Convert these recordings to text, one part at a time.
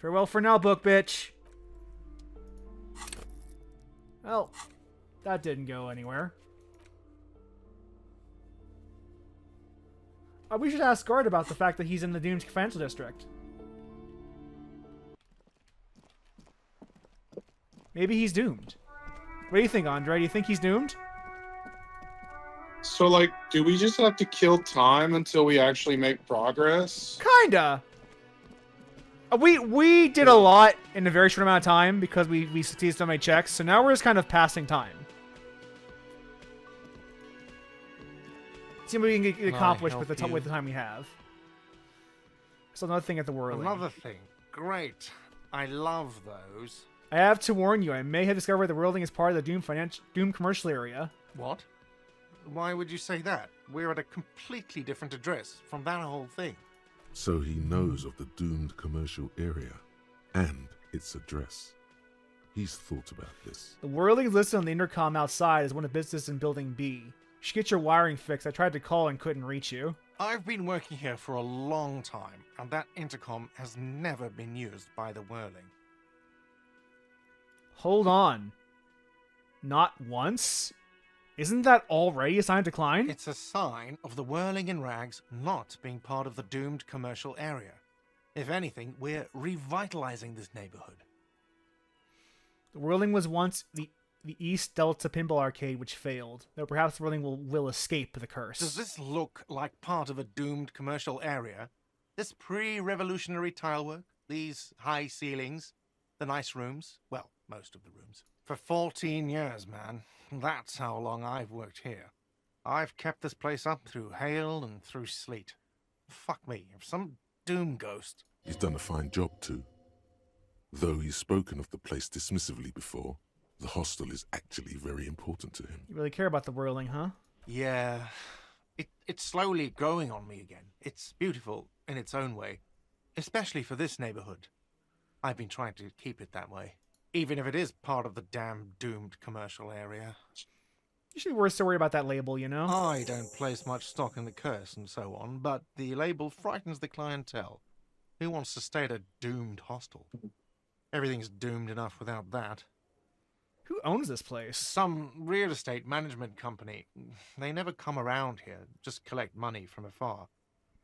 Farewell for now, book bitch. Well, that didn't go anywhere. We should ask Guard about the fact that he's in the Doomed Financial District. Maybe he's doomed. What do you think, Andre? Do you think he's doomed? So, like, do we just have to kill time until we actually make progress? Kinda. We did a lot in a very short amount of time because we succeeded so many checks, so now we're just kind of passing time. See what we can get accomplished with the time we have. So another thing at the Whirling. Another thing. Great. I love those. I have to warn you, I may have discovered the Whirling is part of the Doom commercial area. What? Why would you say that? We're at a completely different address from that whole thing. So he knows of the doomed commercial area and its address. He's thought about this. The Whirling is listed on the intercom outside as one of business in Building B. You should get your wiring fixed. I tried to call and couldn't reach you. I've been working here for a long time, and that intercom has never been used by the Whirling. Hold on. Not once? Isn't that already a sign of decline? It's a sign of the Whirling in Rags not being part of the doomed commercial area. If anything, we're revitalizing this neighborhood. The Whirling was once the East Delta Pinball Arcade, which failed. Though perhaps the Whirling will escape the curse. Does this look like part of a doomed commercial area? This pre-revolutionary tilework? These high ceilings? The nice rooms? Well, most of the rooms. For 14 years, man. That's how long I've worked here. I've kept this place up through hail and through sleet. Fuck me, if some doom ghost... He's done a fine job too. Though he's spoken of the place dismissively before, the hostel is actually very important to him. You really care about the Whirling, huh? Yeah. It's slowly growing on me again. It's beautiful in its own way. Especially for this neighborhood. I've been trying to keep it that way. Even if it is part of the damn doomed commercial area. You should be worse to worry about that label, you know? I don't place much stock in the curse and so on, but the label frightens the clientele. Who wants to stay at a doomed hostel? Everything's doomed enough without that. Who owns this place? Some real estate management company. They never come around here, just collect money from afar.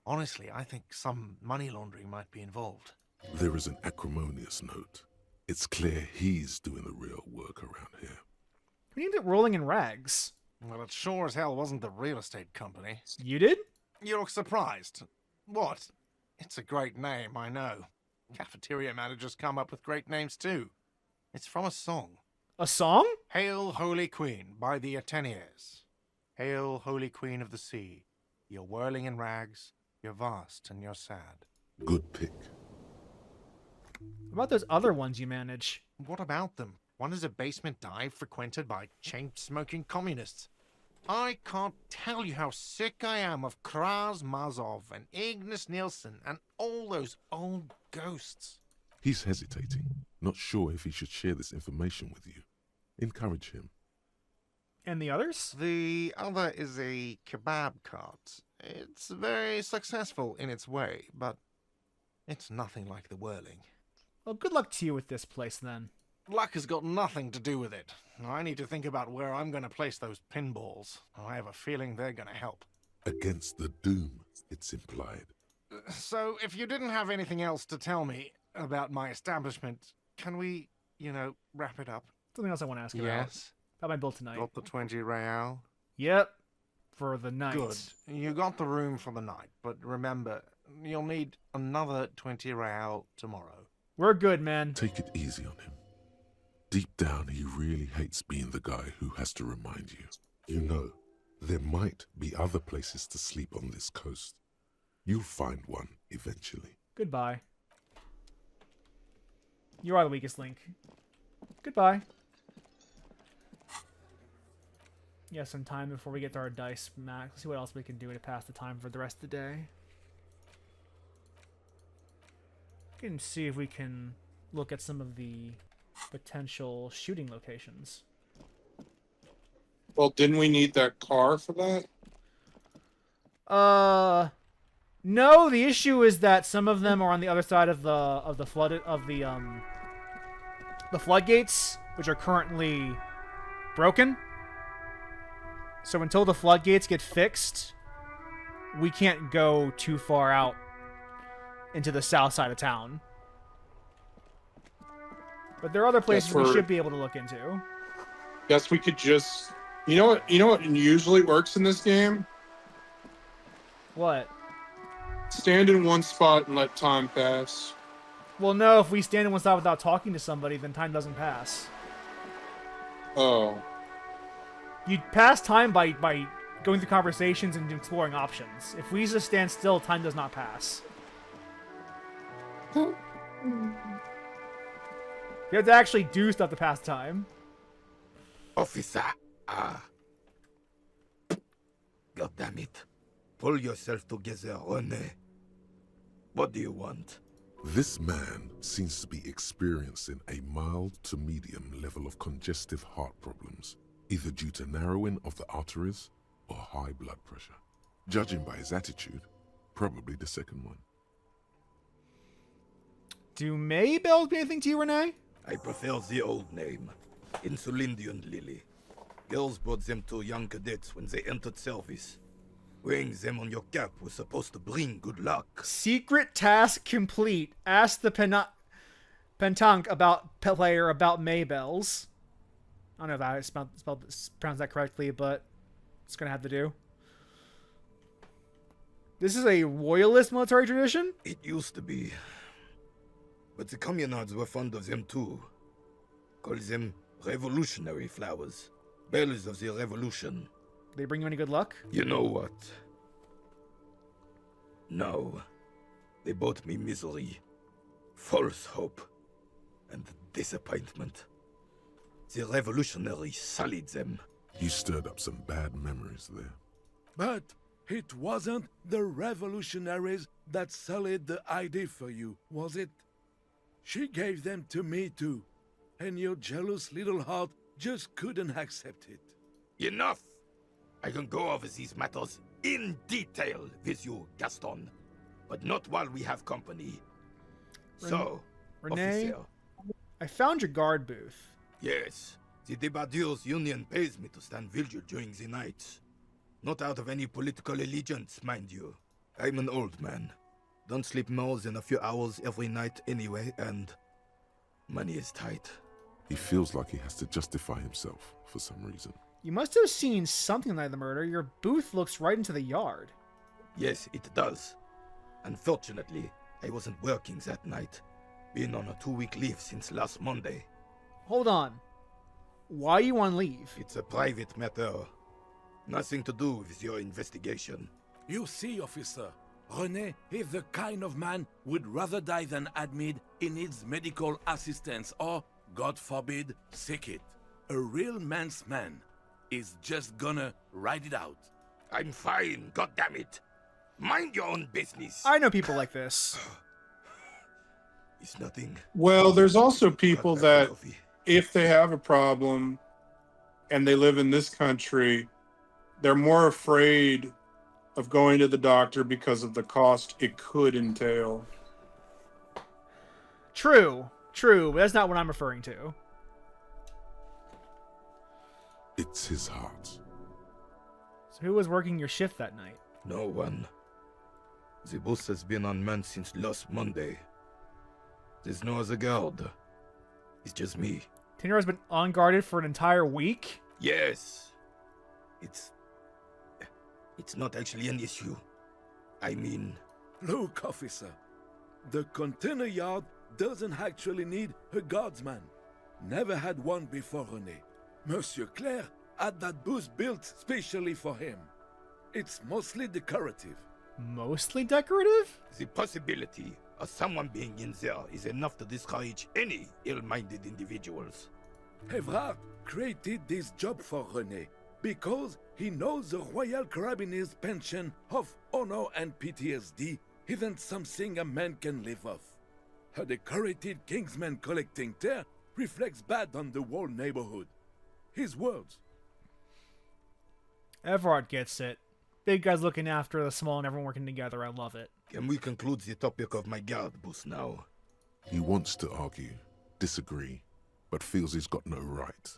Honestly, I think some money laundering might be involved. There is an acrimonious note. It's clear he's doing the real work around here. We named it Rolling in Rags. Well, it sure as hell wasn't the real estate company. You did? You look surprised. What? It's a great name, I know. Cafeteria managers come up with great names too. It's from a song. A song? Hail, Holy Queen, by the Ateniers. Hail, Holy Queen of the Sea. You're whirling in rags, you're vast and you're sad. Good pick. What about those other ones you manage? What about them? One is a basement dive frequented by chain-smoking communists. I can't tell you how sick I am of Kraz Mazov and Ignis Nielsen and all those old ghosts. He's hesitating, not sure if he should share this information with you. Encourage him. And the others? The other is a kebab cart. It's very successful in its way, but it's nothing like the Whirling. Well, good luck to you with this place, then. Luck has got nothing to do with it. I need to think about where I'm going to place those pinballs. I have a feeling they're going to help. Against the doom, it's implied. So, if you didn't have anything else to tell me about my establishment, can we, wrap it up? Something else I want to ask you Yes. about my bill tonight. Got the 20 real? Yep. For the night. Good. You got the room for the night, but remember, you'll need another 20 real tomorrow. We're good, man. Take it easy on him. Deep down, he really hates being the guy who has to remind you. You know, there might be other places to sleep on this coast. You'll find one eventually. Goodbye. You are the weakest link. Goodbye. Yeah, some time before we get to our dice max. Let's see what else we can do to pass the time for the rest of the day. We can see if we can look at some of the potential shooting locations. Well, didn't we need that car for that? No, the issue is that some of them are on the other side of the floodgates, which are currently broken. So until the floodgates get fixed, we can't go too far out into the south side of town. But there are other places we should be able to look into. Guess we could just, you know what usually works in this game? What? Stand in one spot and let time pass. Well, no, if we stand in one spot without talking to somebody, then time doesn't pass. Oh. You pass time by going through conversations and exploring options. If we just stand still, time does not pass. You have to actually do stuff to pass time. Officer, God damn it. Pull yourself together, René. What do you want? This man seems to be experiencing a mild to medium level of congestive heart problems, either due to narrowing of the arteries or high blood pressure. Judging by his attitude, probably the second one. Do Maybells mean anything to you, Renee? I prefer the old name, Insulindian Lily. Girls brought them to young cadets when they entered service. Wearing them on your cap was supposed to bring good luck. Secret task complete. Ask the Pentank player about Maybells. I don't know if I pronounced that correctly, but it's gonna have to do. This is a royalist military tradition? It used to be. But the communards were fond of them too. Call them revolutionary flowers. Bells of the revolution. They bring you any good luck? You know what? No. They brought me misery, false hope, and disappointment. The revolutionaries sullied them. You stirred up some bad memories there. But it wasn't the revolutionaries that sullied the idea for you, was it? She gave them to me too, and your jealous little heart just couldn't accept it. Enough! I can go over these matters in detail with you, Gaston, but not while we have company. So, Renee, officer. I found your guard booth. Yes, the Debardeurs Union pays me to stand vigil during the nights. Not out of any political allegiance, mind you. I'm an old man. Don't sleep more than a few hours every night anyway, and money is tight. He feels like he has to justify himself for some reason. You must have seen something like the murder. Your booth looks right into the yard. Yes, it does. Unfortunately, I wasn't working that night. Been on a 2-week leave since last Monday. Hold on. Why are you on leave? It's a private matter. Nothing to do with your investigation. You see, officer, René is the kind of man would rather die than admit he needs medical assistance or, God forbid, sick it. A real man's man is just gonna ride it out. I'm fine, goddammit. Mind your own business. I know people like this. It's nothing. Well, there's also people Got back that, to coffee. if they have a problem and they live in this country, they're more afraid of going to the doctor because of the cost it could entail. True, but that's not what I'm referring to. It's his heart. So who was working your shift that night? No one. The bus has been unmanned since last Monday. There's no other guard. It's just me. Tenor has been unguarded for an entire week? Yes. It's not actually an issue. I mean... Look, officer, the container yard doesn't actually need a guardsman. Never had one before, René. Monsieur Claire had that booth built specially for him. It's mostly decorative. Mostly decorative? The possibility of someone being in there is enough to discourage any ill-minded individuals. Evrard created this job for René because he knows the Royal Carabiniers' pension of honor and PTSD isn't something a man can live off. A decorated Kingsman collecting tear reflects bad on the whole neighborhood. His words. Everard gets it. big guys looking after the small and everyone working together. I love it. Can we conclude the topic of my guard boost now? He wants to argue, disagree, but feels he's got no right,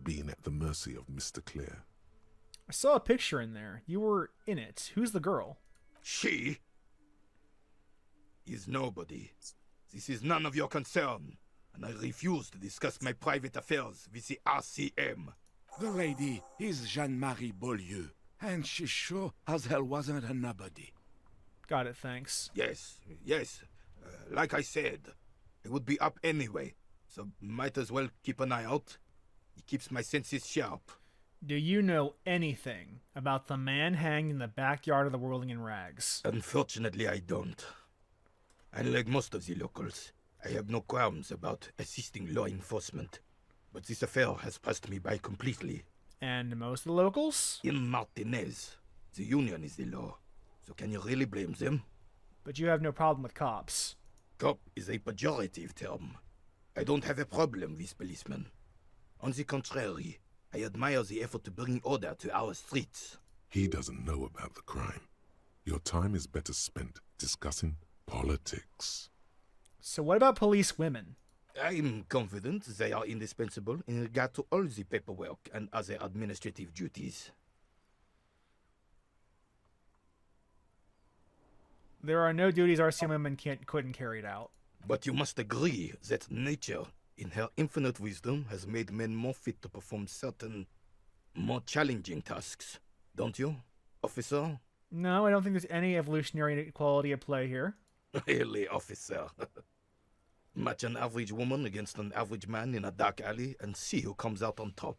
being at the mercy of Mr. Clear. I saw a picture in there. You were in it. Who's the girl? She is nobody. This is none of your concern, and I refuse to discuss my private affairs with the RCM. The lady is Jeanne-Marie Beaulieu, and she sure as hell wasn't a nobody. Got it, thanks. Yes. Like I said, I would be up anyway, so might as well keep an eye out. It keeps my senses sharp. Do you know anything about the man hanged in the backyard of the Whirling in Rags? Unfortunately, I don't. Unlike most of the locals, I have no qualms about assisting law enforcement. But this affair has passed me by completely. And most of the locals? In Martinez, the union is the law. So can you really blame them? But you have no problem with cops. Cop is a pejorative term. I don't have a problem with policemen. On the contrary, I admire the effort to bring order to our streets. He doesn't know about the crime. Your time is better spent discussing politics. So what about police women? I'm confident they are indispensable in regard to all the paperwork and other administrative duties. There are no duties RCM women couldn't carry it out. But you must agree that nature, in her infinite wisdom, has made men more fit to perform certain, more challenging tasks. Don't you, officer? No, I don't think there's any evolutionary inequality at play here. Really, officer. Match an average woman against an average man in a dark alley and see who comes out on top.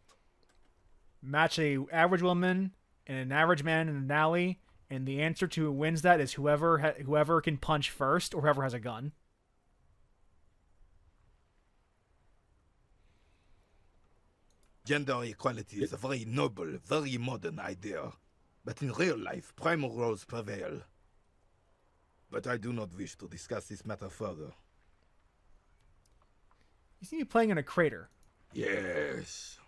Match a average woman and an average man in an alley, and the answer to who wins that is whoever can punch first or whoever has a gun. Gender equality is a very noble, very modern idea. But in real life, primal roles prevail. But I do not wish to discuss this matter further. You see me playing in a crater. Yes.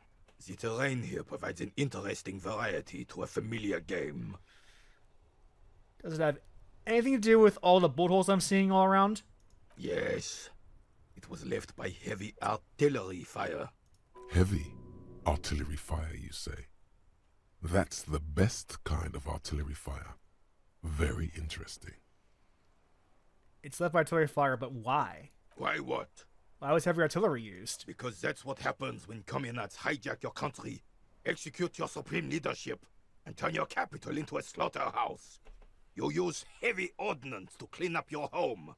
The terrain here provides an interesting variety to a familiar game. Does it have anything to do with all the bullet holes I'm seeing all around? Yes. It was left by heavy artillery fire. Heavy artillery fire, you say? That's the best kind of artillery fire. Very interesting. It's left by artillery fire, but why? Why what? Why was heavy artillery used? Because that's what happens when communists hijack your country, execute your supreme leadership, and turn your capital into a slaughterhouse. You use heavy ordnance to clean up your home.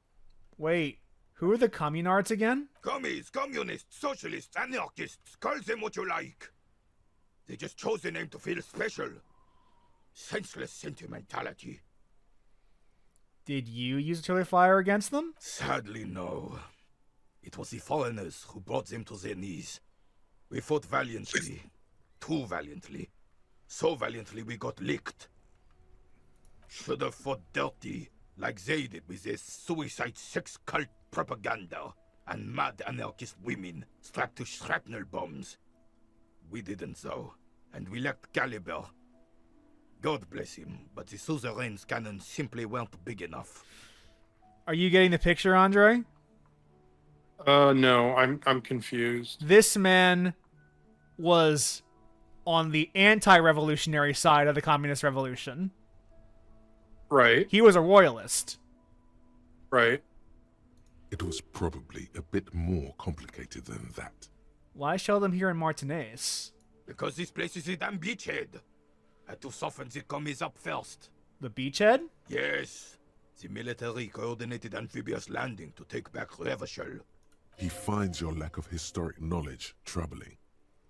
Wait, who are the communards again? Commies, communists, socialists, anarchists, call them what you like. They just chose the name to feel special. Senseless sentimentality. Did you use artillery fire against them? Sadly, no. It was the foreigners who brought them to their knees. We fought valiantly. Too valiantly. So valiantly we got licked. Should have fought dirty, like they did with their suicide sex cult propaganda and mad anarchist women strapped to shrapnel bombs. We didn't though, and we lacked caliber. God bless him, but the suzerain's cannons simply weren't big enough. Are you getting the picture, Andre? No, I'm confused. This man was on the anti-revolutionary side of the communist revolution. Right, He was a royalist. right. It was probably a bit more complicated than that. Why show them here in Martinez? Because this place is a damn beachhead. Had to soften the commies up first. The beachhead? Yes, the military coordinated amphibious landing to take back Revachol. He finds your lack of historic knowledge troubling,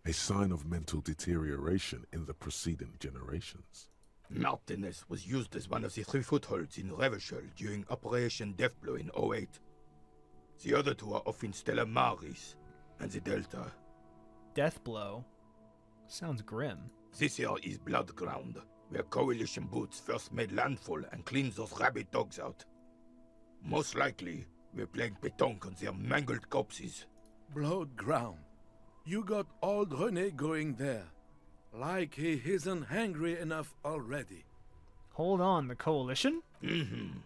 a sign of mental deterioration in the preceding generations. Martinez was used as one of the 3 footholds in Revachol during Operation Deathblow in 08. The other 2 are off in Stella Maris and the Delta. Deathblow. Sounds grim. This here is Blood Ground, where coalition boots first made landfall and cleaned those rabid dogs out. Most likely, we're playing pétanque on their mangled corpses. Blood ground. You got old René going there. Like he isn't hungry enough already. Hold on, the Coalition? Mm-hmm.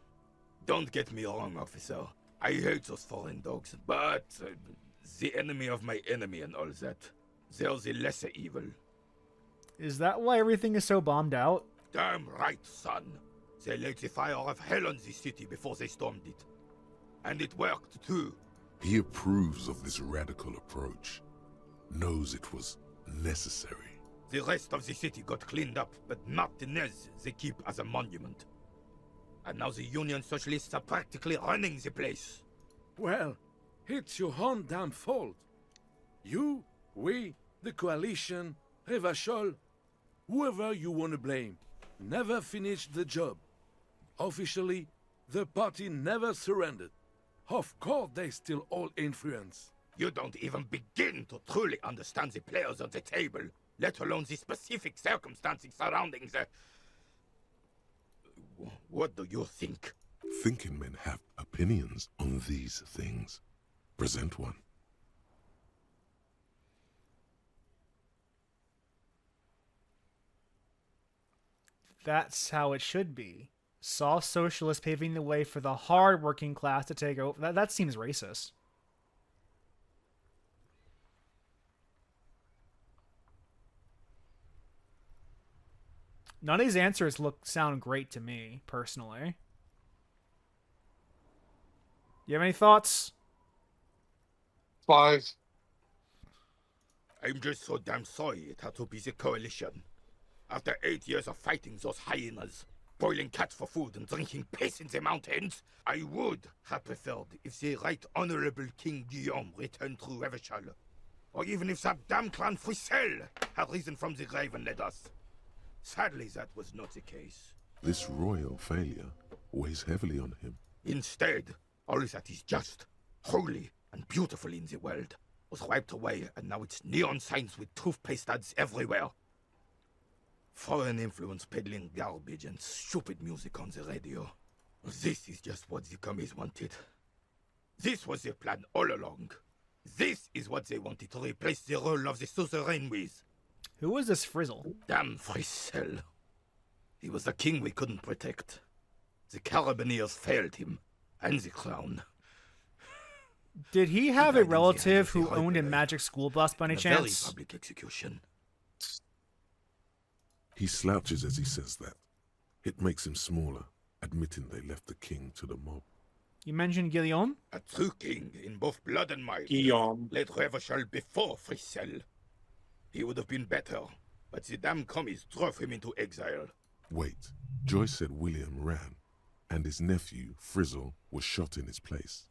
Don't get me wrong, officer. I hate those foreign dogs, but the enemy of my enemy and all that, they're the lesser evil. Is that why everything is so bombed out? Damn right, son. They laid the fire of hell on the city before they stormed it. And it worked, too. He approves of this radical approach, knows it was necessary. The rest of the city got cleaned up, but Martinez they keep as a monument. And now the Union Socialists are practically running the place. Well, it's your own damn fault. You, we, the Coalition, Revachol, whoever you want to blame, never finished the job. Officially, the party never surrendered. Of course they still hold influence. You don't even begin to truly understand the players on the table, let alone the specific circumstances surrounding the... What do you think? Thinking men have opinions on these things. Present one. That's how it should be. Soft socialists paving the way for the hard working class to take over. That seems racist. None of these answers sound great to me, personally. You have any thoughts? 5. I'm just so damn sorry it had to be the Coalition. After 8 years of fighting those hyenas, boiling cats for food and drinking piss in the mountains, I would have preferred if the Right Honorable King Guillaume returned through Revachol. Or even if that damn clan Frisel had risen from the grave and led us. Sadly, that was not the case. This royal failure weighs heavily on him. Instead, all that is just, holy, and beautiful in the world was wiped away, and now it's neon signs with toothpaste ads everywhere. Foreign influence peddling garbage and stupid music on the radio. This is just what the commies wanted. This was their plan all along. This is what they wanted to replace the role of the suzerain with. Who is this Frizzle? Damn Frisel. He was the king we couldn't protect. The Carabineers failed him, and the crown. Did he have died a in the relative hands of the who owned a Hyperlay. magic school bus by any In a very chance? public execution. He slouches as he says that. It makes him smaller, admitting they left the king to the mob. You mentioned Guillaume? A true king in both blood and mind. Guillaume. Led Revachol before Frisel. He would have been better, but the damn commies drove him into exile. Wait, Joyce said William ran, and his nephew, Frizzle, was shot in his place.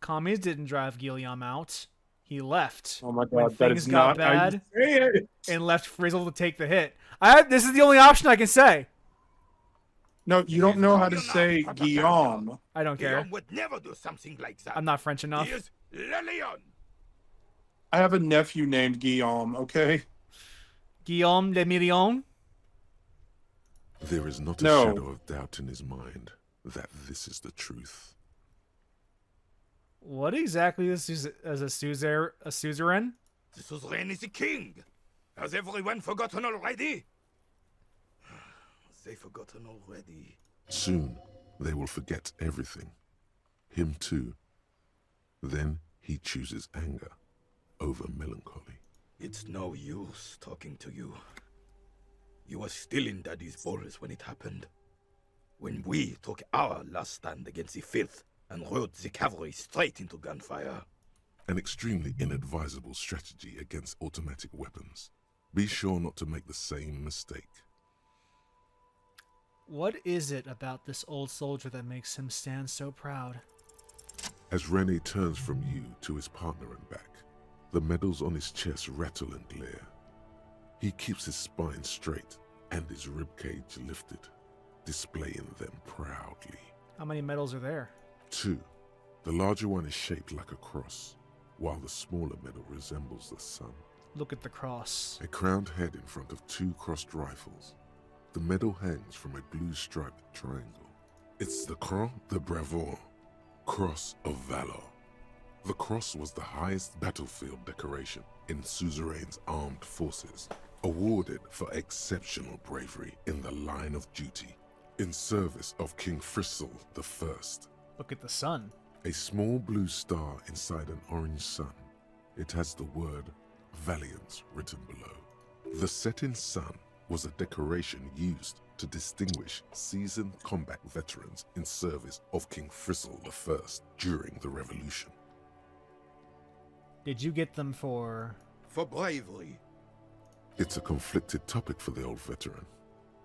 Commies didn't drive Guillaume out. He left. Oh my when god, that things is got not how you bad say it. and left Frizzle to take the hit. This is the only option I can say. No, you don't know how to say Guillaume. I don't care. Guillaume would never do something like that. I'm not French enough. He is Le Lion. I have a nephew named Guillaume, okay? Guillaume de Million? There is not a No. shadow of doubt in his mind that this is the truth. What exactly is a suzerain? The suzerain is the king. Has everyone forgotten already? They've forgotten already. Soon, they will forget everything. Him too. Then he chooses anger over melancholy. It's no use talking to you. You were still in Daddy's balls when it happened. When we took our last stand against the filth and rode the cavalry straight into gunfire. An extremely inadvisable strategy against automatic weapons. Be sure not to make the same mistake. What is it about this old soldier that makes him stand so proud? As Rene turns from you to his partner and back, the medals on his chest rattle and glare. He keeps his spine straight and his ribcage lifted, displaying them proudly. How many medals are there? 2. The larger one is shaped like a cross, while the smaller medal resembles the sun. Look at the cross. A crowned head in front of 2 crossed rifles. The medal hangs from a blue striped triangle. It's the Croix de Bravoure, Cross of Valor. The cross was the highest battlefield decoration in Suzerain's armed forces, Awarded for exceptional bravery in the line of duty, in service of King Frissel the First. Look at the sun. A small blue star inside an orange sun. It has the word Valiance written below. The setting sun was a decoration used to distinguish seasoned combat veterans in service of King Frissel the First during the Revolution. Did you get them for... For bravery. It's a conflicted topic for the old veteran.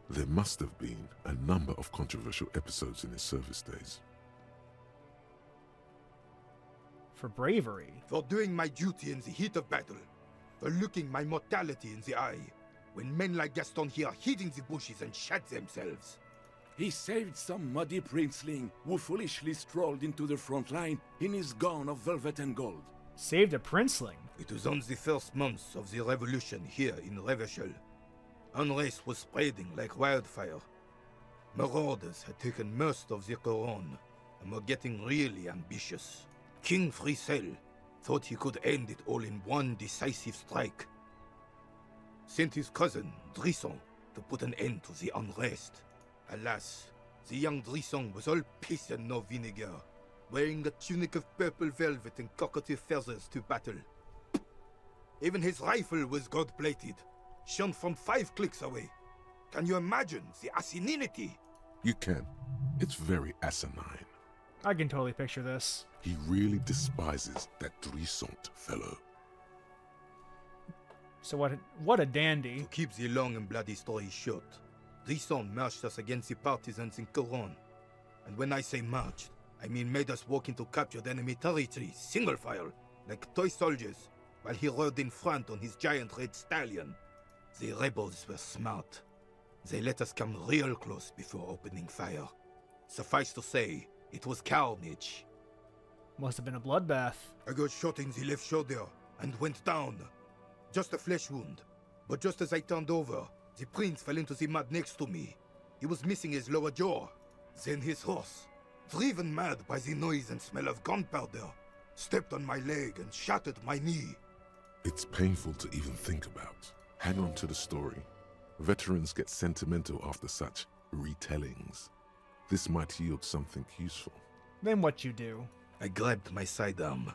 There must have been a number of controversial episodes in his service days. For bravery? For doing my duty in the heat of battle. For looking my mortality in the eye. When men like Gaston here hid in the bushes and shot themselves. He saved some muddy princeling who foolishly strolled into the front line in his gown of velvet and gold. Saved a princeling? It was on the first months of the revolution here in Revachol. Unrest was spreading like wildfire. Marauders had taken most of the Couronne and were getting really ambitious. King Frissel thought he could end it all in one decisive strike. Sent his cousin, Drisson, to put an end to the unrest. Alas, the young Drisson was all piss and no vinegar, wearing a tunic of purple velvet and cockatiel feathers to battle. Even his rifle was gold-plated, shone from 5 clicks away. Can you imagine the asininity? You can. It's very asinine. I can totally picture this. He really despises that Drissant fellow. So what a dandy. To keep the long and bloody story short, Drisson marched us against the partisans in Couronne. And when I say marched, I mean made us walk into captured enemy territory, single file, like toy soldiers, while he rode in front on his giant red stallion. The rebels were smart. They let us come real close before opening fire. Suffice to say, it was carnage. Must have been a bloodbath. I got shot in the left shoulder and went down. Just a flesh wound. But just as I turned over, the prince fell into the mud next to me. He was missing his lower jaw. Then his horse, driven mad by the noise and smell of gunpowder, stepped on my leg and shattered my knee. It's painful to even think about. Hang on to the story. Veterans get sentimental after such retellings. This might yield something useful. Then what you do? I grabbed my sidearm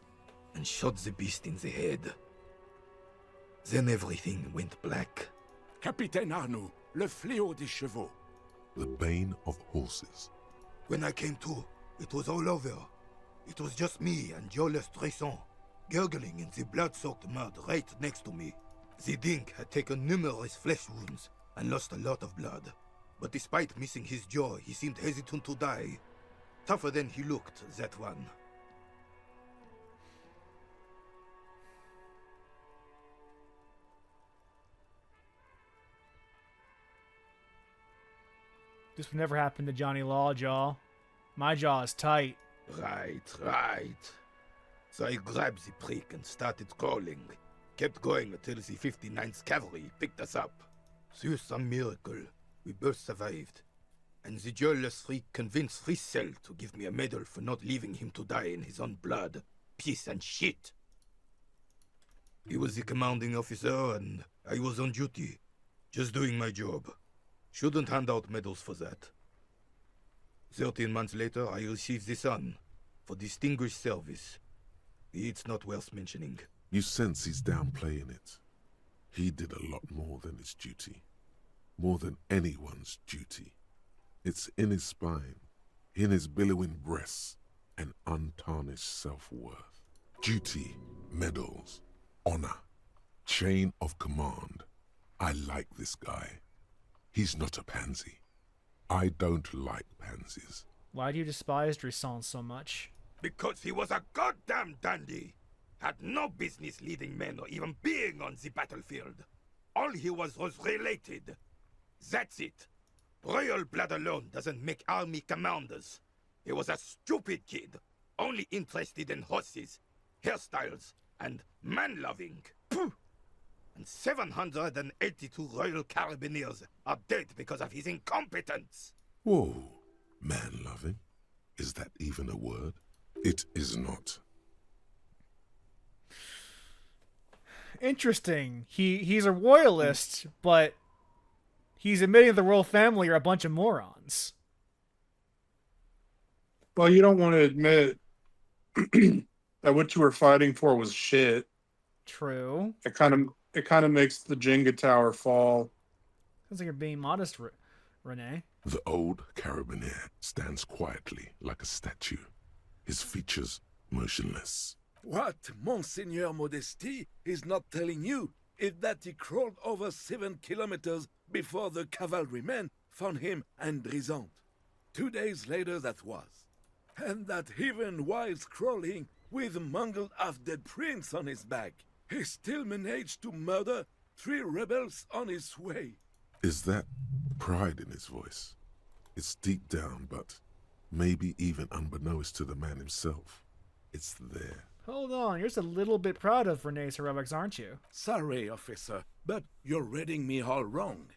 and shot the beast in the head. Then everything went black. Capitaine Arnoux, le fléau des chevaux. The bane of horses. When I came to, it was all over. It was just me and Jolles Tresson, gurgling in the blood-soaked mud right next to me. The dink had taken numerous flesh wounds and lost a lot of blood. But despite missing his jaw, he seemed hesitant to die. Tougher than he looked, that one. This would never happen to Johnny Lawjaw. My jaw is tight. Right. So I grabbed the prick and started crawling. Kept going until the 59th Cavalry picked us up. Through some miracle, we both survived. And the jealous freak convinced Frissel to give me a medal for not leaving him to die in his own blood. Piece and shit. He was the commanding officer and I was on duty. Just doing my job. Shouldn't hand out medals for that. 13 months later, I received the Sun for distinguished service. It's not worth mentioning. You sense he's downplaying it. He did a lot more than his duty. More than anyone's duty. It's in his spine, in his billowing breasts, and untarnished self-worth. Duty, medals, honor, chain of command. I like this guy. He's not a pansy. I don't like pansies. Why do you despise Drisson so much? Because he was a goddamn dandy. Had no business leading men or even being on the battlefield. All he was related. That's it. Royal blood alone doesn't make army commanders. He was a stupid kid, only interested in horses, hairstyles, and man-loving. And 782 Royal Carabineers are dead because of his incompetence. Whoa, man-loving? Is that even a word? It is not. Interesting. He's a royalist, but he's admitting the royal family are a bunch of morons. Well, you don't want to admit that what you were fighting for was shit. True. It kind of makes the Jenga tower fall. Sounds like you're being modest, Renee. The old carabinier stands quietly like a statue, his features motionless. What Monseigneur Modesty is not telling you is that he crawled over 7 kilometers before the cavalrymen found him and Drizant. 2 days later that was. And that even while crawling with a mangled half-dead prince on his back, he still managed to murder 3 rebels on his way. Is that pride in his voice? It's deep down, but maybe even unbeknownst to the man himself, it's there. Hold on, you're just a little bit proud of Renee's heroics, aren't you? Sorry, officer, but you're reading me all wrong.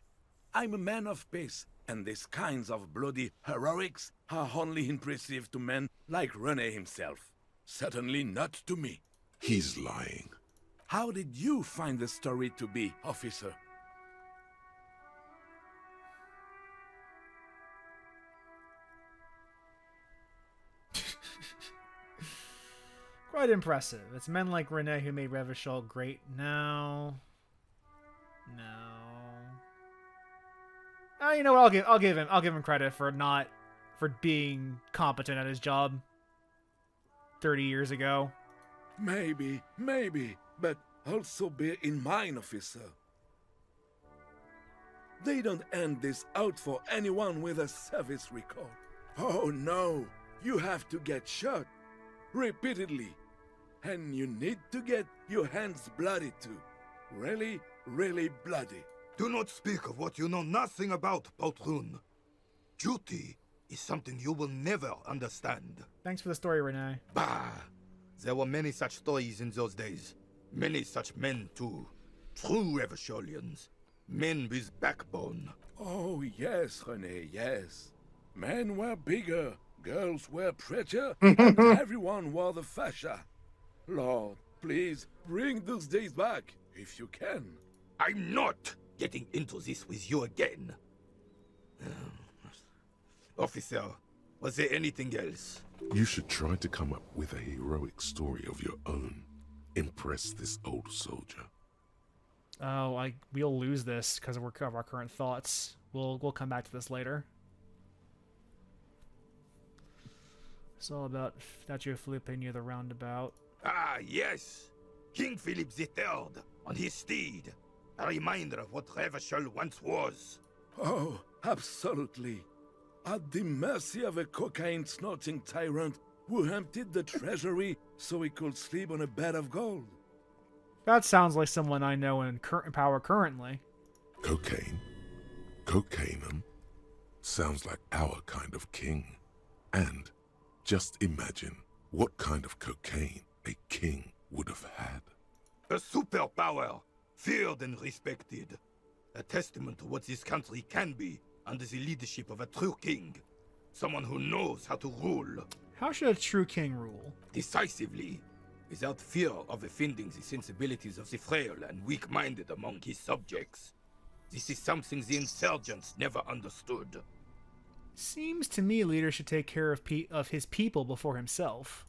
I'm a man of peace, and these kinds of bloody heroics are only impressive to men like Rene himself. Certainly not to me. He's lying. How did you find the story to be, officer? Quite impressive. It's men like Rene who made Revachol great. No. Oh, you know what? I'll give him credit for being competent at his job 30 years ago. Maybe, but also bear in mind, officer. They don't hand this out for anyone with a service record. Oh no, you have to get shot repeatedly. And you need to get your hands bloody too. Really, really bloody. Do not speak of what you know nothing about, Poltroon. Duty is something you will never understand. Thanks for the story, Renee. Bah! There were many such stories in those days. Many such men too. True Revacholians. Men with backbone. Oh yes, René, yes. Men were bigger, girls were prettier, and everyone wore the fascia. Lord, please, bring those days back, if you can. I'm not getting into this with you again. Officer, was there anything else? You should try to come up with a heroic story of your own. Impress this old soldier. Oh, we'll lose this because of our current thoughts. We'll come back to this later. It's all about Statue of Felipe near the roundabout. Ah, yes! King Philip III on his steed. A reminder of what Revachol once was. Oh, absolutely. At the mercy of a cocaine-snorting tyrant who emptied the treasury so he could sleep on a bed of gold. That sounds like someone I know in power currently. Cocaine? Cocainum? Sounds like our kind of king. And just imagine what kind of cocaine a king would have had. A superpower, feared and respected. A testament to what this country can be under the leadership of a true king. Someone who knows how to rule. How should a true king rule? Decisively, without fear of offending the sensibilities of the frail and weak-minded among his subjects. This is something the insurgents never understood. Seems to me a leader should take care of his people before himself.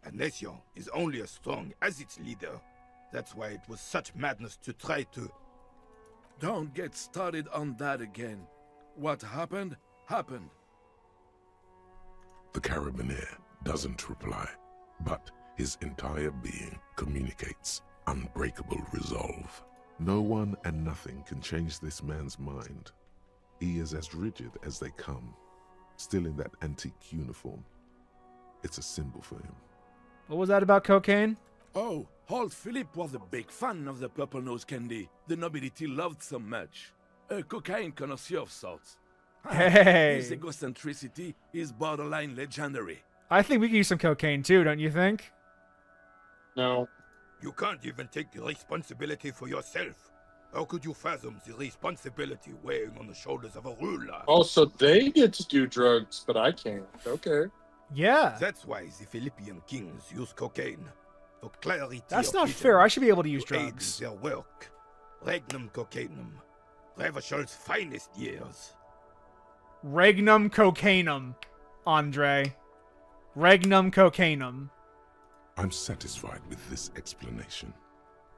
A nation is only as strong as its leader. That's why it was such madness to try to... Don't get started on that again. What happened, happened. The carabinier doesn't reply, but his entire being communicates unbreakable resolve. No one and nothing can change this man's mind. He is as rigid as they come, still in that antique uniform. It's a symbol for him. What was that about cocaine? Oh, old Philip was a big fan of the purple nose candy the nobility loved so much. A cocaine connoisseur of sorts. Hey! His egocentricity is borderline legendary. I think we could use some cocaine too, don't you think? No. You can't even take the responsibility for yourself. How could you fathom the responsibility weighing on the shoulders of a ruler? Also, they get to do drugs, but I can't. Okay. Yeah. That's why the Philippian kings use cocaine. for clarity That's of not vision, fair. I should be able to use to aid in drugs. their work. Regnum cocainum. Revishal's finest years. Regnum cocainum, Andre. Regnum cocainum. I'm satisfied with this explanation.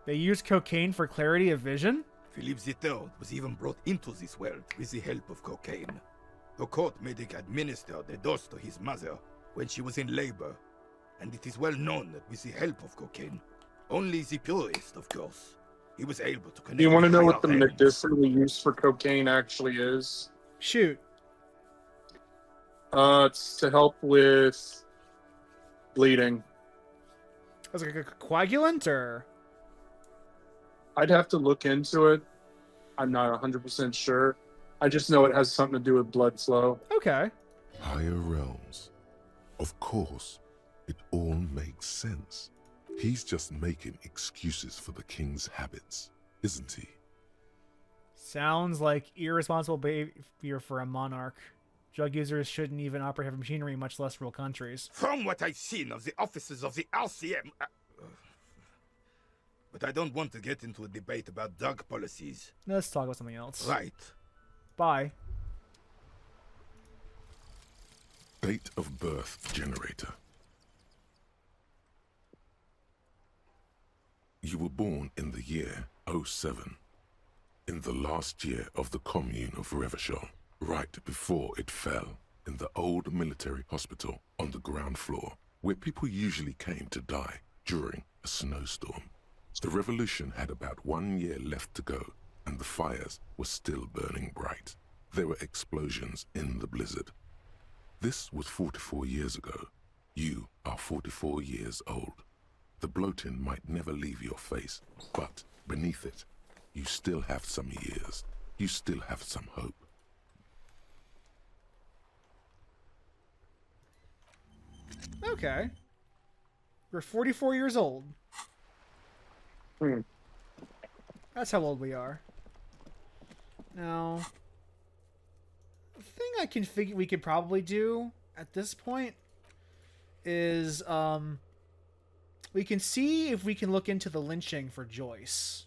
They use cocaine for clarity of vision? Philippe III was even brought into this world with the help of cocaine. The court made him administer the dose to his mother when she was in labor, and it is well known that with the help of cocaine, only the purest, of course, he was able to connect. Do you want to with know higher what the realms. medicinal use for cocaine actually is? Shoot. It's to help with bleeding. As like a coagulant, or? I'd have to look into it. I'm not 100% sure. I just know it has something to do with blood flow. Okay. Higher realms. Of course, it all makes sense. He's just making excuses for the king's habits, isn't he? Sounds like irresponsible behavior for a monarch. Drug users shouldn't even operate heavy machinery, much less rule countries. From what I've seen of the officers of the RCM... But I don't want to get into a debate about drug policies. Let's talk about something else. Right. Bye. Date of birth generator. You were born in the year 07, in the last year of the commune of Revachol, right before it fell, in the old military hospital on the ground floor, where people usually came to die during a snowstorm. The revolution had about 1 year left to go, and the fires were still burning bright. There were explosions in the blizzard. This was 44 years ago. You are 44 years old. The bloating might never leave your face, but beneath it, you still have some years. You still have some hope. Okay. We're 44 years old. That's how old we are. Now, the thing I can figure we could probably do at this point is we can see if we can look into the lynching for Joyce.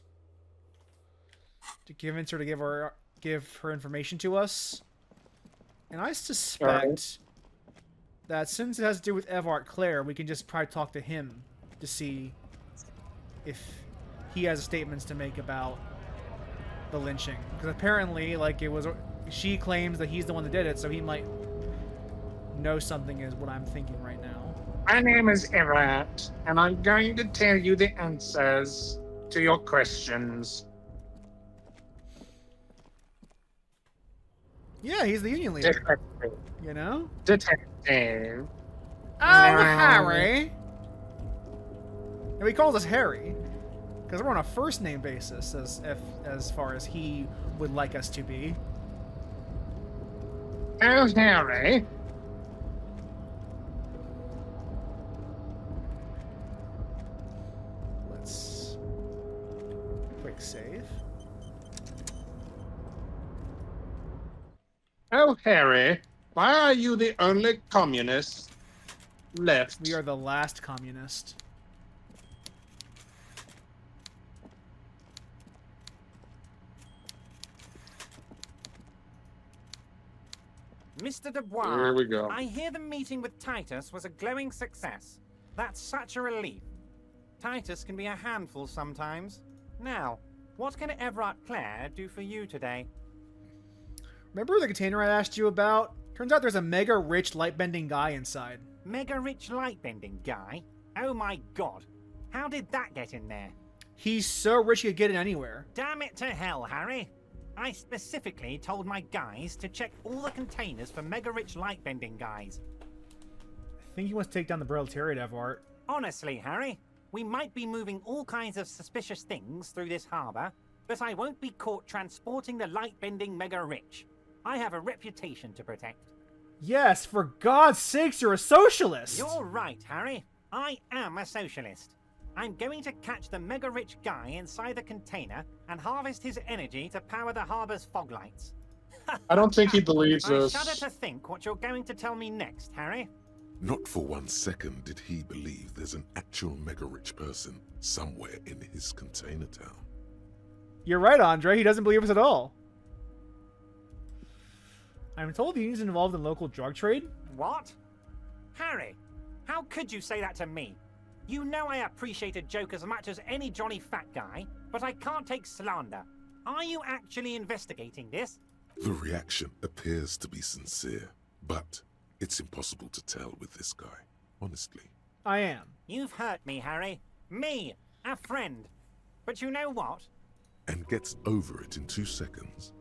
To convince her to give her information to us. And I suspect that since it has to do with Evart Claire, we can just probably talk to him to see if he has statements to make about the lynching. Because apparently, like, she claims that he's the one that did it, so he might know something is what I'm thinking right now. My name is Everett, and I'm going to tell you the answers to your questions. Yeah, he's the union leader. Detective. You know? Detective. Oh, Harry! And he calls us Harry. Because we're on a first name basis, as far as he would like us to be. Oh, Harry. Let's quick save. Oh, Harry. Why are you the only communist left? We are the last communist. Mr. Dubois, Here we go. I hear the meeting with Titus was a glowing success. That's such a relief. Titus can be a handful sometimes. Now, what can Everett Claire do for you today? Remember the container I asked you about? Turns out there's a mega rich light-bending guy inside. Mega rich light-bending guy? Oh my god. How did that get in there? He's so rich he could get it anywhere. Damn it to hell, Harry. I specifically told my guys to check all the containers for mega rich light-bending guys. I think he wants to take down the proletariat, Evart. Honestly, Harry, we might be moving all kinds of suspicious things through this harbor, but I won't be caught transporting the light-bending mega rich. I have a reputation to protect. Yes, for God's sakes, you're a socialist! You're right, Harry. I am a socialist. I'm going to catch the mega rich guy inside the container and harvest his energy to power the harbor's fog lights. I don't think he believes I us. shudder to think what you're going to tell me next, Harry. Not for 1 second did he believe there's an actual mega-rich person somewhere in his container town. You're right, Andre. He doesn't believe us at all. I'm told the union's involved in local drug trade. What? Harry, how could you say that to me? You know I appreciate a joke as much as any Johnny Fat guy, but I can't take slander. Are you actually investigating this? The reaction appears to be sincere, but it's impossible to tell with this guy, honestly. I am. You've hurt me, Harry. Me, a friend. But you know what? And gets over it in 2 seconds.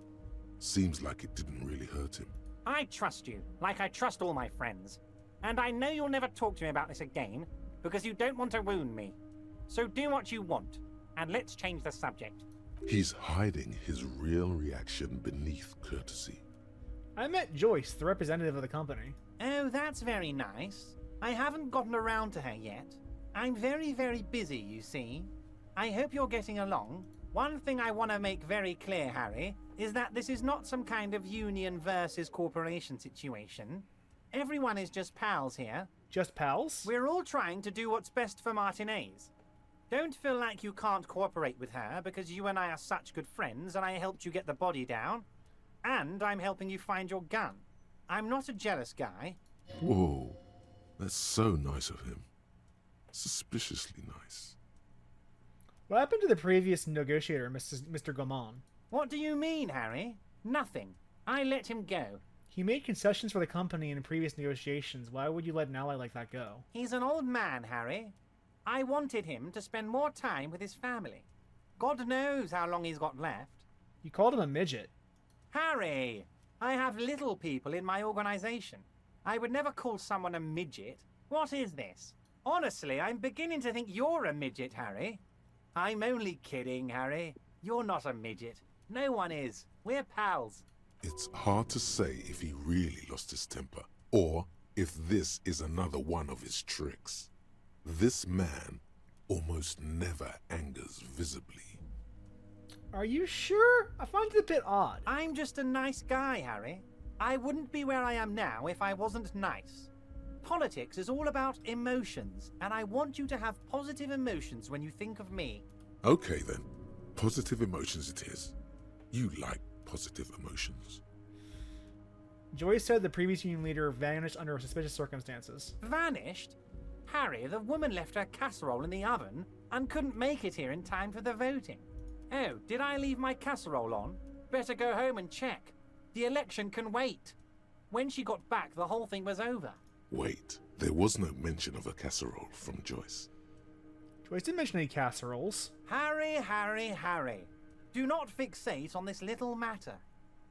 Seems like it didn't really hurt him. I trust you, like I trust all my friends. And I know you'll never talk to me about this again, because you don't want to wound me. So do what you want, and let's change the subject. He's hiding his real reaction beneath courtesy. I met Joyce, the representative of the company. Oh, that's very nice. I haven't gotten around to her yet. I'm very, very busy, you see. I hope you're getting along. One thing I want to make very clear, Harry, is that this is not some kind of union versus corporation situation. Everyone is just pals here. Just pals? We're all trying to do what's best for Martinez. Don't feel like you can't cooperate with her because you and I are such good friends and I helped you get the body down. And I'm helping you find your gun. I'm not a jealous guy. Whoa, that's so nice of him. Suspiciously nice. What happened to the previous negotiator, Mr. Gaumont? What do you mean, Harry? Nothing. I let him go. He made concessions for the company in previous negotiations. Why would you let an ally like that go? He's an old man, Harry. I wanted him to spend more time with his family. God knows how long he's got left. You called him a midget. Harry, I have little people in my organization. I would never call someone a midget. What is this? Honestly, I'm beginning to think you're a midget, Harry. I'm only kidding, Harry. You're not a midget. No one is. We're pals. It's hard to say if he really lost his temper, or if this is another one of his tricks. This man almost never angers visibly. Are you sure? I find it a bit odd. I'm just a nice guy, Harry. I wouldn't be where I am now if I wasn't nice. Politics is all about emotions, and I want you to have positive emotions when you think of me. Okay then, positive emotions it is. You like positive emotions. Joyce said the previous union leader vanished under suspicious circumstances. Vanished? Harry, the woman left her casserole in the oven and couldn't make it here in time for the voting. Oh, did I leave my casserole on? Better go home and check. The election can wait. When she got back, the whole thing was over. Wait, there was no mention of a casserole from Joyce. Joyce didn't mention any casseroles. Harry, Harry, Harry. Do not fixate on this little matter.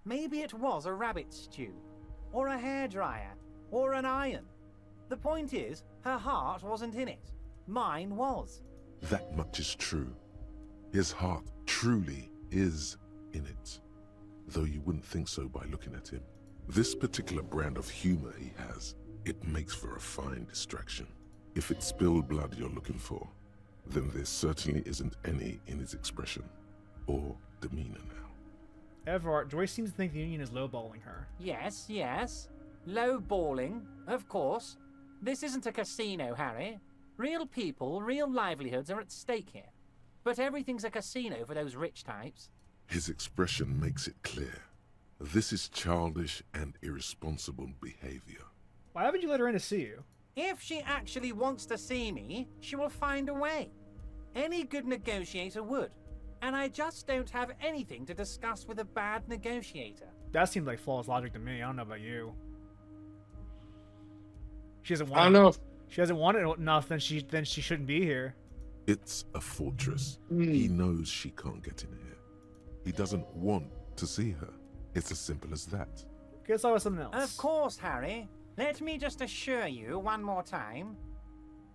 Maybe it was a rabbit stew, or a hairdryer, or an iron. The point is, her heart wasn't in it. Mine was. That much is true. His heart truly is in it, though you wouldn't think so by looking at him. This particular brand of humor he has, it makes for a fine distraction. If it's spilled blood you're looking for, then there certainly isn't any in his expression or demeanor now. Everard, Joyce seems to think the union is lowballing her. Yes, yes. Low balling, of course. This isn't a casino, Harry. Real people, real livelihoods are at stake here. But everything's a casino for those rich types. His expression makes it clear. This is childish and irresponsible behavior. Why haven't you let her in to see you? If she actually wants to see me, she will find a way. Any good negotiator would. And I just don't have anything to discuss with a bad negotiator. That seems like flawless logic to me. I don't know about you. She doesn't want. I don't know. She doesn't want it enough. Then she shouldn't be here. It's a fortress. He knows she can't get in here. He doesn't want to see her. It's as simple as that. Guess I was something else. Of course, Harry. Let me just assure you one more time.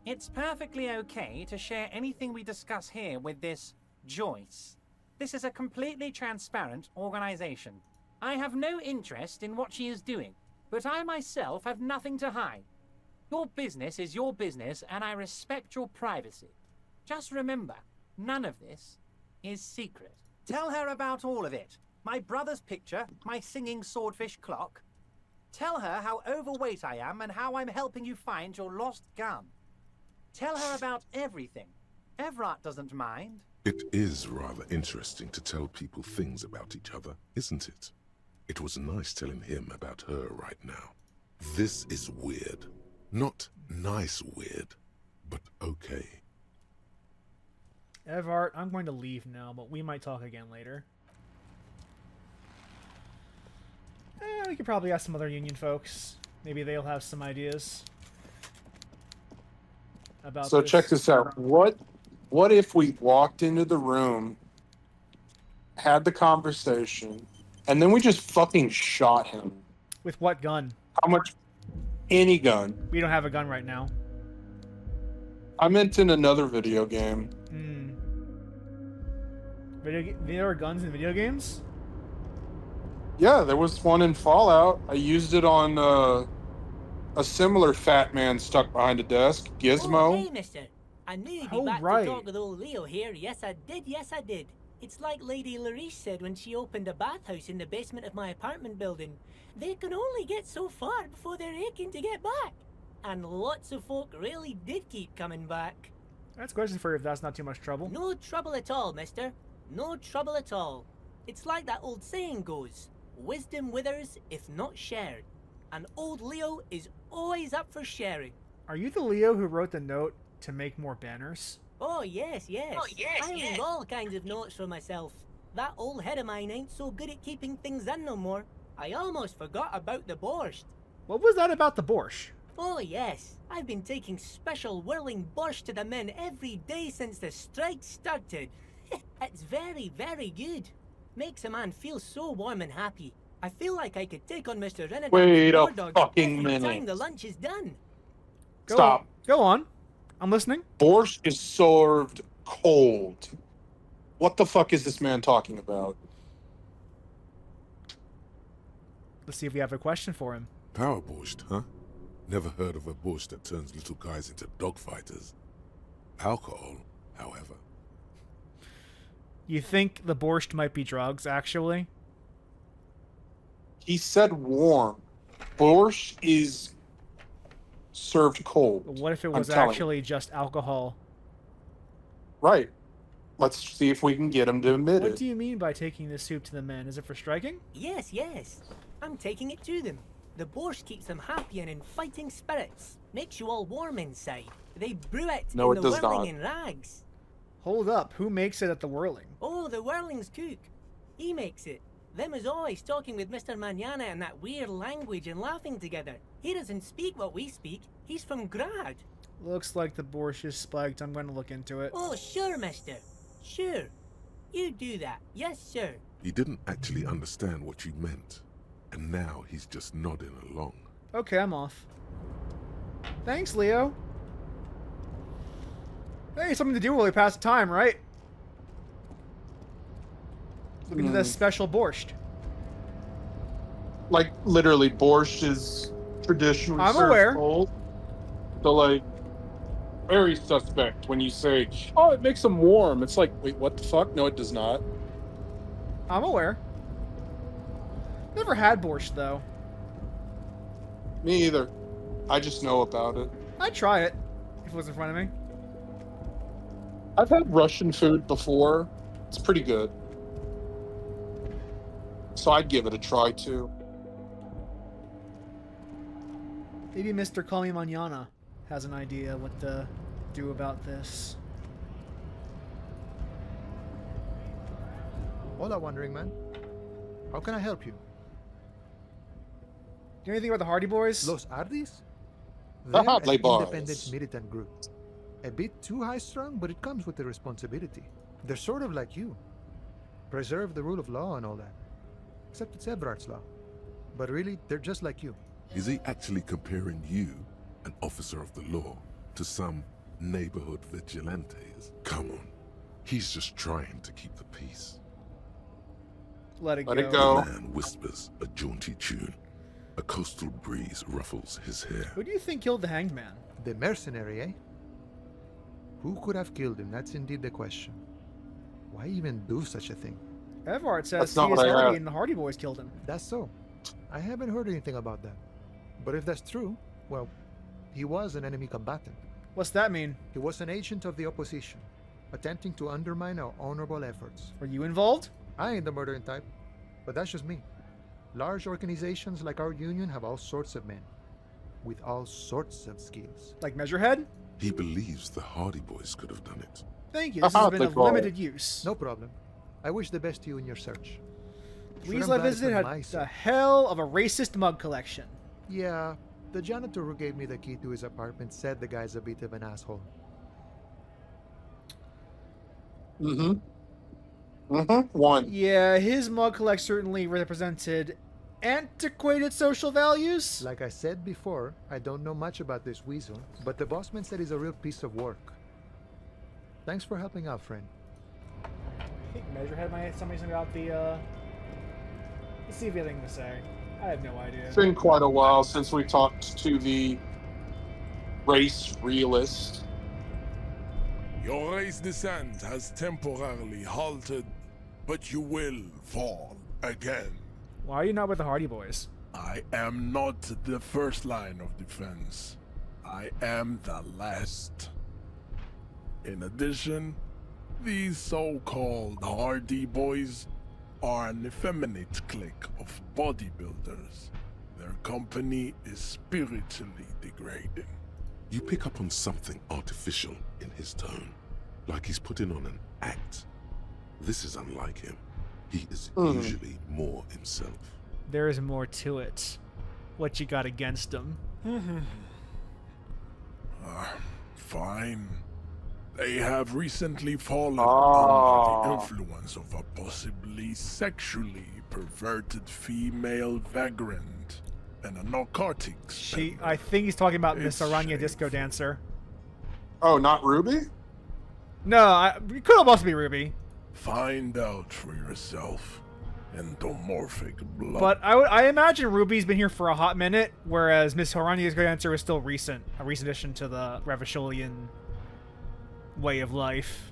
It's perfectly okay to share anything we discuss here with this Joyce. This is a completely transparent organization. I have no interest in what she is doing, but I myself have nothing to hide. Your business is your business, and I respect your privacy. Just remember, none of this is secret. Tell her about all of it. My brother's picture, my singing swordfish clock. Tell her how overweight I am and how I'm helping you find your lost gun. Tell her about everything. Everard doesn't mind. It is rather interesting to tell people things about each other, isn't it? It was nice telling him about her right now. This is weird. Not nice weird, but okay. Everard, I'm going to leave now, but we might talk again later. We could probably ask some other Union folks. Maybe they'll have some ideas about So this. check this out. What if we walked into the room, had the conversation, and then we just fucking shot him? With what gun? How much? Any gun. We don't have a gun right now. I meant in another video game. There are guns in video games? Yeah, there was one in Fallout. I used it on a similar fat man stuck behind a desk, Gizmo. Oh, hey, mister. I knew you'd be Oh, back right. to talk with old Leo here. Yes, I did. It's like Lady Larice said when she opened a bathhouse in the basement of my apartment building. They can only get so far before they're aching to get back. And lots of folk really did keep coming back. That's a question for you if that's not too much trouble. No trouble at all, mister. No trouble at all. It's like that old saying goes, wisdom withers if not shared. And old Leo is always up for sharing. Are you the Leo who wrote the note to make more banners? Oh, yes. I leave all kinds of notes for myself. That old head of mine ain't so good at keeping things in no more. I almost forgot about the borscht. What was that about the borscht? Oh, yes. I've been taking special whirling borscht to the men every day since the strike started. It's very, very good. Makes a man feel so warm and happy. I feel like I could take on Mr. Renadan Wait a Dogs fucking every time minute. the lunch is done. Stop. Go on. I'm listening. Borscht is served cold. What the fuck is this man talking about? Let's see if we have a question for him. Power borscht, huh? Never heard of a borscht that turns little guys into dogfighters. Alcohol, however. You think the borscht might be drugs, actually? He said warm. Borscht is served cold. But what if it I'm was telling actually just alcohol? Right. Let's see if we can get him to admit What it. do you mean by taking this soup to the men? Is it for striking? Yes. I'm taking it to them. The borscht keeps them happy and in fighting spirits. Makes you all warm inside. They brew it No, in it the does whirling not. in rags. Hold up. Who makes it at the whirling? Oh, the whirling's cook. He makes it. Them is always talking with Mr. Manana in that weird language and laughing together. He doesn't speak what we speak. He's from Grad. Looks like the borscht is spiked. I'm going to look into it. Oh, sure, mister. Sure. You do that. Yes, sir. He didn't actually understand what you meant, and now he's just nodding along. Okay, I'm off. Thanks, Leo. Hey, something to do while we pass the time, right? Look into this special borscht. Like, literally, borscht is traditionally I'm served aware. cold. So, like, very suspect when you say, oh, it makes them warm. It's like, wait, what the fuck? No, it does not. I'm aware. Never had borscht, though. Me either. I just know about it. I'd try it if it was in front of me. I've had Russian food before. It's pretty good. So I'd give it a try, too. Maybe Mr. Call Me Manana has an idea what to do about this. Hola, Wandering Man. How can I help you? Do you know anything about the Hardy Boys? Los Ardis? The They're an Hardy Boys. independent militant group. A bit too high-strung, but it comes with the responsibility. They're sort of like you. Preserve the rule of law and all that. Except it's Everard's law. But really, they're just like you. Is he actually comparing you, an officer of the law, to some neighborhood vigilantes? Come on. He's just trying to keep the peace. Let it Let go. it go. The man whispers a jaunty tune. A coastal breeze ruffles his hair. Who do you think killed the Hanged Man? The mercenary, eh? Who could have killed him? That's indeed the question. Why even do such a thing? Everard says That's he not is what I Hardy asked. and the Hardy Boys killed him. That's so. I haven't heard anything about that. But if that's true, well, he was an enemy combatant. What's that mean? He was an agent of the opposition, attempting to undermine our honorable efforts. Were you involved? I ain't the murdering type, but that's just me. Large organizations like our union have all sorts of men, with all sorts of skills. Like Measurehead? He believes the Hardy Boys could have done it. Thank you. This has been of Technically. limited use. No problem. I wish the best to you in your search. Sure, I'm Weasley glad it's visited been had my the search. hell of a racist mug collection. Yeah, the janitor who gave me the key to his apartment said the guy's a bit of an asshole. One. Yeah, his mug collection certainly represented antiquated social values. Like I said before, I don't know much about this weasel, but the bossman said he's a real piece of work. Thanks for helping out, friend. I think Measurehead might have something about the, let's see if he has anything to say. I have no idea. It's been quite a while since we talked to the race realist. Your race descent has temporarily halted, but you will fall again. Why are you not with the Hardy Boys? I am not the first line of defense. I am the last. In addition, these so-called Hardy Boys are an effeminate clique of bodybuilders. Their company is spiritually degrading. You pick up on something artificial in his tone, like he's putting on an act. This is unlike him. He is usually more himself. There is more to it. What you got against him? Fine. They have recently fallen Ah. under the influence of a possibly sexually perverted female vagrant and a narcotics peddler. I think he's talking about Miss It's Aranya Disco shameful. Dancer. Oh, not Ruby? No, it could almost be Ruby. Find out for yourself. Endomorphic blood. But I imagine Ruby's been here for a hot minute, whereas Miss Aranya Disco Dancer is still recent. A recent addition to the Revacholian way of life.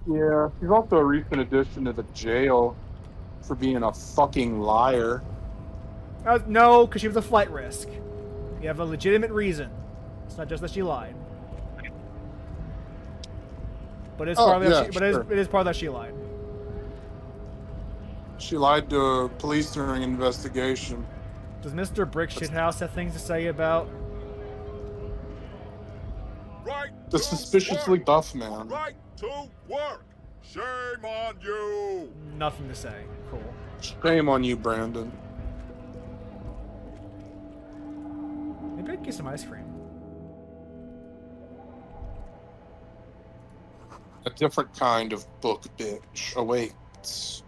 Yeah, he's also a recent addition to the jail for being a fucking liar. No, because she was a flight risk. You have a legitimate reason. It's not just that she lied. But it's part of that. sure. It is part of that she lied. She lied to police during an investigation. Does Mr. Brick Shithouse have things to say about? Right The to suspiciously work. buff man. Right to work. Shame on you. Nothing to say. Cool. Shame on you, Brandon. Maybe I could get some ice cream. A different kind of book bitch awaits.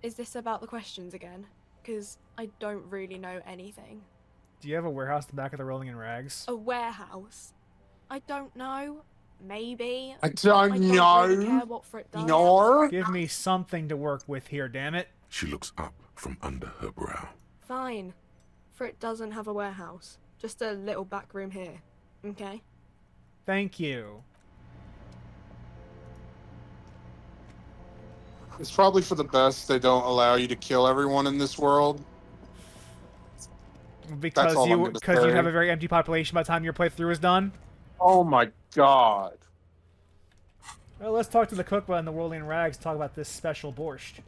Is this about the questions again? Because I don't really know anything. Do you have a warehouse in the back of the Rolling in Rags? A warehouse? I don't know. Maybe. I don't really know. care what Frit does. Nor. Give me something to work with here, damn it. She looks up from under her brow. Fine. Frit doesn't have a warehouse. Just a little back room here. Okay? Thank you. It's probably for the best they don't allow you to kill everyone in this world. Because all I'm you gonna say. have a very empty population by the time your playthrough is done. Oh my god. Well, let's talk to the cook in the Rolling in Rags. Talk about this special borscht.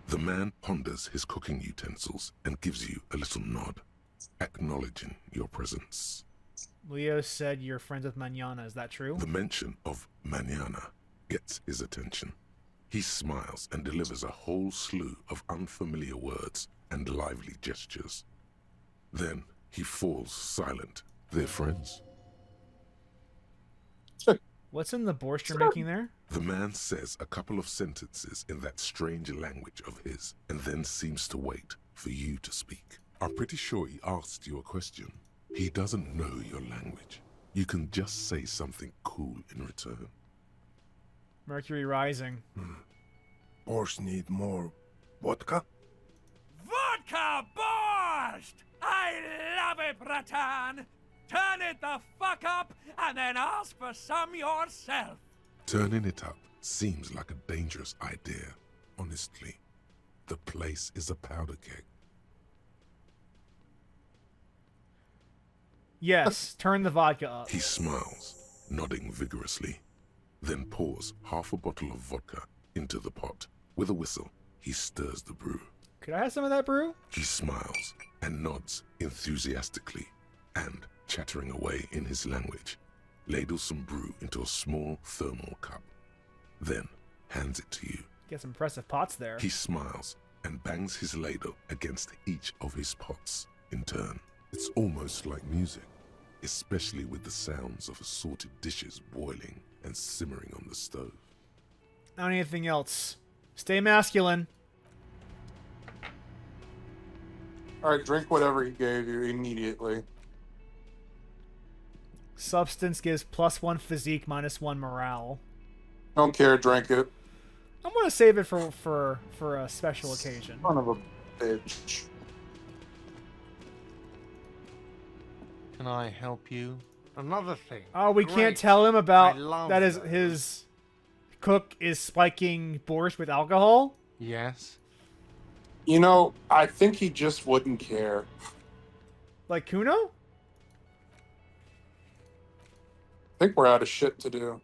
The man ponders his cooking utensils and gives you a little nod, acknowledging your presence. Leo said you're friends with Manana. Is that true? The mention of Manana gets his attention. He smiles and delivers a whole slew of unfamiliar words and lively gestures. Then he falls silent. They're friends? What's in the borscht you're making there? The man says a couple of sentences in that strange language of his, and then seems to wait for you to speak. I'm pretty sure he asked you a question. He doesn't know your language. You can just say something cool in return. Mercury rising. Borscht need more vodka? Vodka borscht! I love it, Bratan! Turn it the fuck up and then ask for some yourself. Turning it up seems like a dangerous idea, honestly. The place is a powder keg. Yes, turn the vodka up. He smiles, nodding vigorously, then pours half a bottle of vodka into the pot. With a whistle, he stirs the brew. Could I have some of that brew? He smiles and nods enthusiastically, and, chattering away in his language, ladles some brew into a small thermal cup. Then hands it to you. Get some impressive pots there. He smiles and bangs his ladle against each of his pots in turn. It's almost like music, especially with the sounds of assorted dishes boiling and simmering on the stove. Not anything else. Stay masculine. Alright, drink whatever he gave you immediately. Substance gives +1 physique, -1 morale. Don't care, drink it. I'm gonna save it for a special occasion. Son of a bitch. Can I help you? Another thing. Oh, we Great. can't tell him I about love that. Is those. his cook is spiking borscht with alcohol? Yes. You know, I think he just wouldn't care. Like Kuno? I think we're out of shit to do.